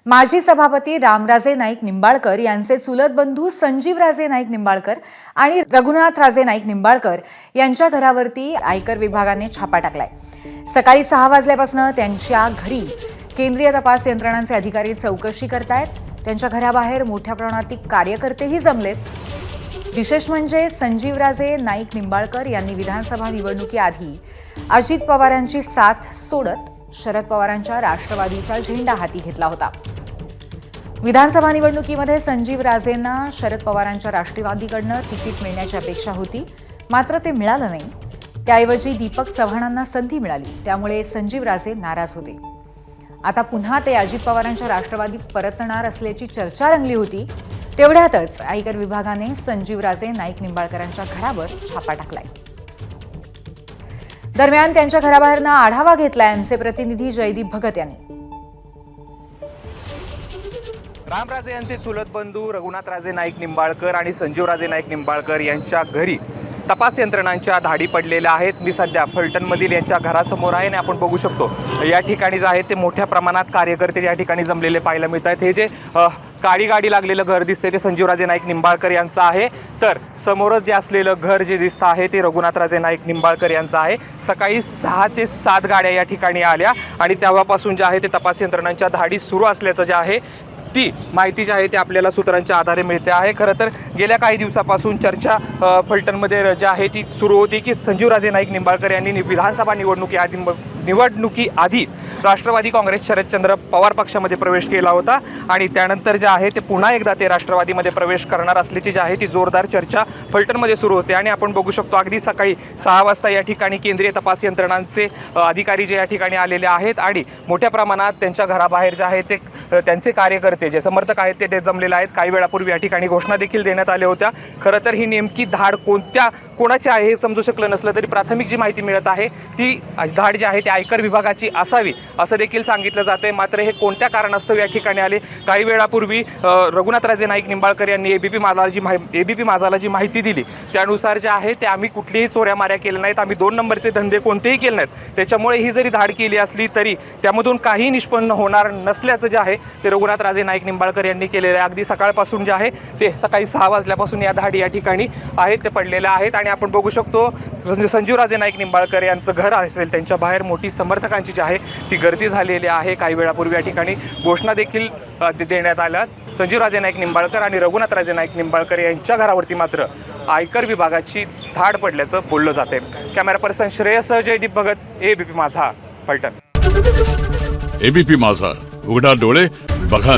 माजी सभापती रामराजे नाईक निंबाळकर यांचे चुलत बंधू संजीवराजे नाईक निंबाळकर आणि रघुनाथराजे नाईक निंबाळकर यांच्या घरावरती आयकर विभागाने छापा टाकलाय। सकाळी 6 वाजल्यापासून त्यांच्या घरी केंद्रीय तपास यंत्रणांचे अधिकारी चौकशी करतायत। त्यांच्या घराबाहेर मोठ्या प्रमाणात कार्यकर्तेही जमलेत। विशेष म्हणजे संजीवराजे नाईक निंबाळकर यांनी विधानसभा निवडणुकीआधी अजित पवारांची साथ सोडत शरद पवारांच्या राष्ट्रवादीचा झेंडा हाती घेतला होता। विधानसभा निवडणुकीमध्ये संजीवराजेंना शरद पवारांच्या राष्ट्रवादीकडून तिकीट मिळण्याची अपेक्षा होती, मात्र ते मिळालं नाही। त्याऐवजी दीपक चव्हाणांना संधी मिळाली, त्यामुळे संजीवराजे नाराज होते। आता पुन्हा ते अजित पवारांच्या राष्ट्रवादीत परतणार असल्याची चर्चा रंगली होती। तेवढ्यातच आयकर विभागाने संजीवराजे नाईक निंबाळकरांच्या घरावर छापा टाकलाय। दरम्यान त्यांच्या घराबाहेरनं आढावा घेतलाय आमचे प्रतिनिधी जयदीप भगत यांनी। रामराजे यांचे चुलत बंधू रघुनाथराजे नाईक निंबाळकर आणि संजीवराजे नाईक निंबाळकर यांच्या घरी तपास यंत्रणांच्या धाडी पडलेल्या आहेत। मी सध्या फलटणमधील यांच्या घरासमोर आहे आणि आपण बघू शकतो या ठिकाणी जे आहे ते मोठ्या प्रमाणात कार्यकर्ते या ठिकाणी जमलेले पाहायला मिळत आहेत। हे जे काळी गाडी लागलेलं घर दिसते ते संजीवराजे नाईक निंबाळकर यांचं आहे, तर समोरच जे असलेलं घर जे दिसतं आहे ते रघुनाथराजे नाईक निंबाळकर यांचं आहे। सकाळी 6 ते 7 गाड्या या ठिकाणी आल्या आणि तेव्हापासून जे आहे ते तपास यंत्रणांच्या धाडी सुरू असल्याचं जे आहे ती माहिती जी आहे ती आपल्याला सूत्रांच्या आधारे मिळते आहे। खरं तर गेल्या काही दिवसापासून चर्चा फलटणमध्ये जी आहे ती सुरू होती की संजीवराजे नाईक निंबाळकर यांनी विधानसभा निवडणुकीआधी राष्ट्रवादी काँग्रेस शरदचंद्र पवार पक्षामध्ये प्रवेश केला होता आणि त्यानंतर जे आहे ते पुन्हा एकदा ते राष्ट्रवादीमध्ये प्रवेश करणार असल्याची जी आहे ती जोरदार चर्चा फलटणमध्ये सुरू होते। आणि आपण बघू शकतो अगदी सकाळी 6 वाजता या ठिकाणी केंद्रीय तपास यंत्रणांचे अधिकारी जे या ठिकाणी आलेले आहेत आणि मोठ्या प्रमाणात त्यांच्या घराबाहेर जे आहे ते त्यांचे कार्यकर्ते जे समर्थक आहेत ते जमलेले आहेत। काही वेळापूर्वी या ठिकाणी घोषणा देखील देण्यात आल्या होत्या। खरं तर ही नेमकी धाड कोणाची आहे हे समजू शकलं नसलं तरी प्राथमिक जी माहिती मिळत आहे ती धाड जी आहे ती आयकर विभागाची असावी असं देखील सांगितलं जाते। मात्र हे कोणत्या कारणास्तव या ठिकाणी आले, काही वेळापूर्वी रघुनाथराजे नाईक निंबाळकर यांनी एबीपी माझाला जी माहिती दिली त्यानुसार जे आहे ते आम्ही कुठलीही चोऱ्यामाऱ्या केल्या नाहीत, आम्ही 2 नंबरचे धंदे कोणतेही केले नाहीत, त्याच्यामुळे ही जरी धाड केली असली तरी त्यामधून काही निष्पन्न होणार नसल्याचं जे आहे ते रघुनाथराजे नाईक निंबाळकर यांनी केलेलं आहे। अगदी सकाळपासून जे आहे ते सकाळी 6 वाजल्यापासून या धाडी या ठिकाणी आहेत ते पडलेल्या आहेत आणि आपण बघू शकतो संजीवराजे नाईक निंबाळकर यांचं घर असेल त्यांच्या बाहेर मोठी समर्थकांची जी आहे ती गर्दी झालेली आहे। काही वेळापूर्वी या ठिकाणी घोषणा देखील देण्यात आल्या। संजीवराजे नाईक निंबाळकर आणि रघुनाथराजे नाईक निंबाळकर यांच्या घरावरती मात्र आयकर विभागाची धाड पडल्याचं बोललं जाते। Camera person Shreyas Jaydeep Bhagat, ABP Majha, Phaltan. ABP माझा, उघडा डोळे बघा।